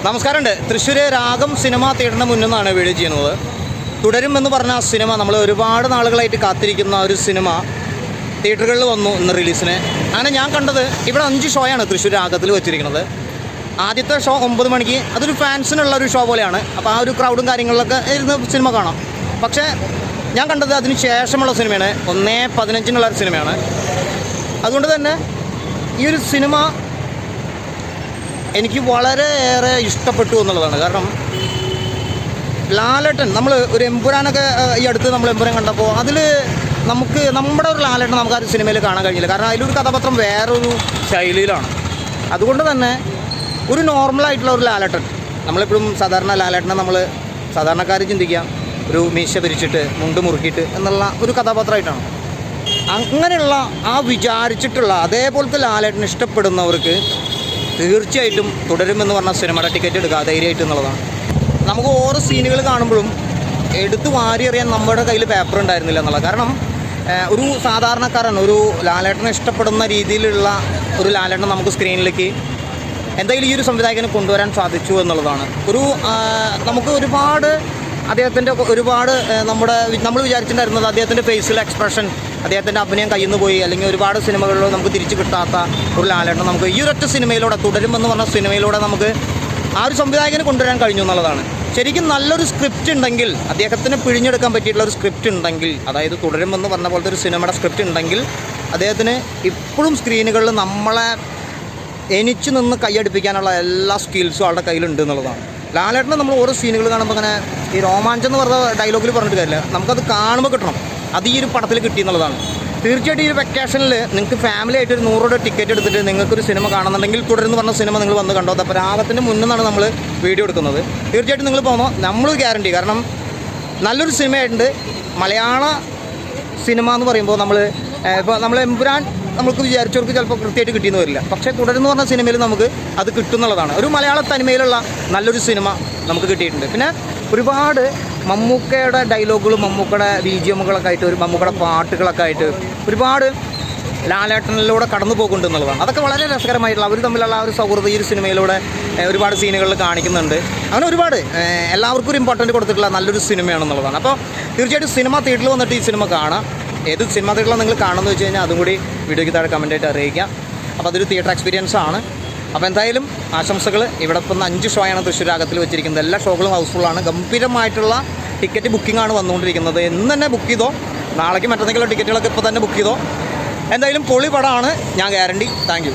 നമസ്കാരമുണ്ട്. തൃശ്ശൂർ രാഗം സിനിമാ തിയേറ്ററിന് മുന്നിൽ നിന്നാണ് വീഡിയോ ചെയ്യുന്നത്. തുടരും എന്ന് പറഞ്ഞ സിനിമ നമ്മൾ ഒരുപാട് നാളുകളായിട്ട് കാത്തിരിക്കുന്ന ഒരു സിനിമ തിയേറ്ററുകളിൽ വന്നു ഇന്ന് റിലീസിന്. അങ്ങനെ ഞാൻ കണ്ടത് ഇവിടെ 5 ഷോയാണ് തൃശ്ശൂർ രാഗത്തിൽ വെച്ചിരിക്കുന്നത്. ആദ്യത്തെ ഷോ 9 മണിക്ക്, അതൊരു ഫാൻസിനുള്ള ഒരു ഷോ പോലെയാണ്. അപ്പോൾ ആ ഒരു ക്രൗഡും കാര്യങ്ങളിലൊക്കെ ഇരുന്ന് സിനിമ കാണാം. പക്ഷേ ഞാൻ കണ്ടത് അതിന് ശേഷമുള്ള സിനിമയാണ്, 1:15 ഒരു സിനിമയാണ്. അതുകൊണ്ട് തന്നെ ഈ ഒരു സിനിമ എനിക്ക് വളരെയേറെ ഇഷ്ടപ്പെട്ടു എന്നുള്ളതാണ്. കാരണം ലാലേട്ടൻ, നമ്മൾ ഒരു എമ്പുരാനൊക്കെ ഈ അടുത്ത് നമ്മൾ എമ്പുരാൻ കണ്ടപ്പോൾ അതിൽ നമുക്ക് നമ്മുടെ ഒരു ലാലേട്ടൻ നമുക്ക് ആ ഒരു സിനിമയിൽ കാണാൻ കഴിഞ്ഞില്ല. കാരണം അതിലൊരു കഥാപാത്രം വേറൊരു ശൈലിയിലാണ്. അതുകൊണ്ട് തന്നെ ഒരു നോർമലായിട്ടുള്ള ഒരു ലാലേട്ടൻ, നമ്മളെപ്പോഴും സാധാരണ ലാലേട്ടനെ നമ്മൾ സാധാരണക്കാർ ചിന്തിക്കുക ഒരു മീശ പിരിച്ചിട്ട് മുണ്ട് മുറുക്കിയിട്ട് എന്നുള്ള ഒരു കഥാപാത്രമായിട്ടാണ്. അങ്ങനെയുള്ള ആ വിചാരിച്ചിട്ടുള്ള അതേപോലത്തെ ലാലേട്ടൻ ഇഷ്ടപ്പെടുന്നവർക്ക് തീർച്ചയായിട്ടും തുടരുമെന്ന് പറഞ്ഞ സിനിമയുടെ ടിക്കറ്റ് എടുക്കുക ധൈര്യമായിട്ട് എന്നുള്ളതാണ്. നമുക്ക് ഓരോ സീനുകൾ കാണുമ്പോഴും എടുത്ത് വാരി അറിയാൻ നമ്മുടെ കയ്യിൽ പേപ്പർ ഉണ്ടായിരുന്നില്ല എന്നുള്ളത്. കാരണം ഒരു സാധാരണക്കാരൻ, ഒരു ലാലേട്ടനെ ഇഷ്ടപ്പെടുന്ന രീതിയിലുള്ള ഒരു ലാലേട്ടനെ നമുക്ക് സ്ക്രീനിലേക്ക് എന്തായാലും ഈ ഒരു സംവിധായകന് കൊണ്ടുവരാൻ സാധിച്ചു എന്നുള്ളതാണ്. നമുക്ക് ഒരുപാട് അദ്ദേഹത്തിൻ്റെ നമ്മൾ വിചാരിച്ചിട്ടുണ്ടായിരുന്നത് അദ്ദേഹത്തിൻ്റെ ഫേസിലെ എക്സ്പ്രഷൻ, അദ്ദേഹത്തിൻ്റെ അഭിനയം കയ്യിൽ നിന്ന് പോയി, അല്ലെങ്കിൽ ഒരുപാട് സിനിമകളിൽ നമുക്ക് തിരിച്ചു കിട്ടാത്ത ഒരു ലാലേട്ടൻ നമുക്ക് ഈ ഒരൊറ്റ സിനിമയിലൂടെ, തുടരുമെന്ന് പറഞ്ഞ സിനിമയിലൂടെ നമുക്ക് ആ ഒരു സംവിധായകന് കൊണ്ടുവരാൻ കഴിഞ്ഞു എന്നുള്ളതാണ്. ശരിക്കും നല്ലൊരു സ്ക്രിപ്റ്റ് ഉണ്ടെങ്കിൽ, അദ്ദേഹത്തിന് പിഴിഞ്ഞെടുക്കാൻ പറ്റിയിട്ടുള്ള ഒരു സ്ക്രിപ്റ്റ് ഉണ്ടെങ്കിൽ, അതായത് തുടരുമെന്ന് പറഞ്ഞ പോലത്തെ ഒരു സിനിമയുടെ സ്ക്രിപ്റ്റ് ഉണ്ടെങ്കിൽ അദ്ദേഹത്തിന് ഇപ്പോഴും സ്ക്രീനുകളിൽ നമ്മളെ എനിച്ച് നിന്ന് കൈയടിപ്പിക്കാനുള്ള എല്ലാ സ്കിൽസും ആളുടെ കയ്യിലുണ്ട് എന്നുള്ളതാണ്. ലാലേട്ടനെ നമ്മൾ ഓരോ സീനുകൾ കാണുമ്പോൾ അങ്ങനെ ഈ രോമാഞ്ചം എന്ന് പറഞ്ഞ ഡയലോഗിൽ പറഞ്ഞിട്ട് കാര്യമില്ല, നമുക്കത് കാണുമ്പോൾ കിട്ടണം. അത് ഈ ഒരു പടത്തിൽ കിട്ടി എന്നുള്ളതാണ്. തീർച്ചയായിട്ടും ഈ ഒരു വെക്കേഷനിൽ നിങ്ങൾക്ക് ഫാമിലി ആയിട്ട് ഒരു 100 രൂപ ടിക്കറ്റ് എടുത്തിട്ട് നിങ്ങൾക്കൊരു സിനിമ കാണുന്നുണ്ടെങ്കിൽ തുടരുന്ന് പറഞ്ഞ സിനിമ നിങ്ങൾ വന്ന് കണ്ടോ. അപ്പോൾ രാഗത്തിൻ്റെ മുന്നിൽ നിന്നാണ് നമ്മൾ വീഡിയോ എടുക്കുന്നത്. തീർച്ചയായിട്ടും നിങ്ങൾ പോകുമ്പോൾ നമ്മൾ ഗ്യാരണ്ടി. കാരണം നല്ലൊരു സിനിമയായിട്ടുണ്ട്. മലയാള സിനിമ എന്ന് പറയുമ്പോൾ നമ്മൾ എമ്പുരാൻ നമുക്ക് വിചാരിച്ചവർക്ക് ചിലപ്പോൾ കൃത്യമായിട്ട് കിട്ടിയെന്ന് വരില്ല. പക്ഷേ തുടരുന്ന് പറഞ്ഞ സിനിമയിൽ നമുക്ക് അത് കിട്ടുന്നുള്ളതാണ്. ഒരു മലയാള തനിമയിലുള്ള നല്ലൊരു സിനിമ നമുക്ക് കിട്ടിയിട്ടുണ്ട്. പിന്നെ ഒരുപാട് മമ്മൂക്കയുടെ ഡയലോഗുകളും മമ്മൂക്കയുടെ BGMകളൊക്കെ ആയിട്ട്, മമ്മൂക്കയുടെ പാട്ടുകളൊക്കെ ആയിട്ട് ഒരുപാട് ലാലേട്ടനിലൂടെ കടന്നു പോകുന്നുണ്ട് എന്നുള്ളതാണ്. അതൊക്കെ വളരെ രസകരമായിട്ടുള്ള അവർ തമ്മിലുള്ള ആ ഒരു സൗഹൃദം ഈ ഒരു സിനിമയിലൂടെ ഒരുപാട് സീനുകളിൽ കാണിക്കുന്നുണ്ട്. അങ്ങനെ ഒരുപാട് എല്ലാവർക്കും ഒരു ഇമ്പോർട്ടൻറ്റ് കൊടുത്തിട്ടുള്ള നല്ലൊരു സിനിമയാണെന്നുള്ളതാണ്. അപ്പോൾ തീർച്ചയായിട്ടും സിനിമ തിയേറ്ററിൽ വന്നിട്ട് ഈ സിനിമ കാണാം. ഏത് സിനിമ തിയേറ്ററിലാണ് നിങ്ങൾ കാണുമെന്ന് വെച്ച് കഴിഞ്ഞാൽ അതും കൂടി വീഡിയോയ്ക്ക് താഴെ കമൻറ്റായിട്ട് അറിയിക്കാം. അപ്പോൾ അതൊരു തിയേറ്റർ എക്സ്പീരിയൻസ് ആണ്. അപ്പോൾ എന്തായാലും ആശംസകൾ. ഇവിടെ ഇപ്പം 5 ഷോയാണ് തൃശ്ശൂർ രാഗത്തിൽ വെച്ചിരിക്കുന്നത്. എല്ലാ ഷോകളും ഹൗസ്ഫുള്ളാണ്. ഗംഭീരമായിട്ടുള്ള ടിക്കറ്റ് ബുക്കിംഗ് ആണ് വന്നുകൊണ്ടിരിക്കുന്നത്. ഇന്ന് തന്നെ ബുക്ക് ചെയ്തോ, നാളേക്ക് മറ്റെന്തെങ്കിലും ടിക്കറ്റുകളൊക്കെ ഇപ്പോൾ തന്നെ ബുക്ക് ചെയ്തോ. എന്തായാലും പൊളി പടമാണ്, ഞാൻ ഗ്യാരണ്ടി. Thank you.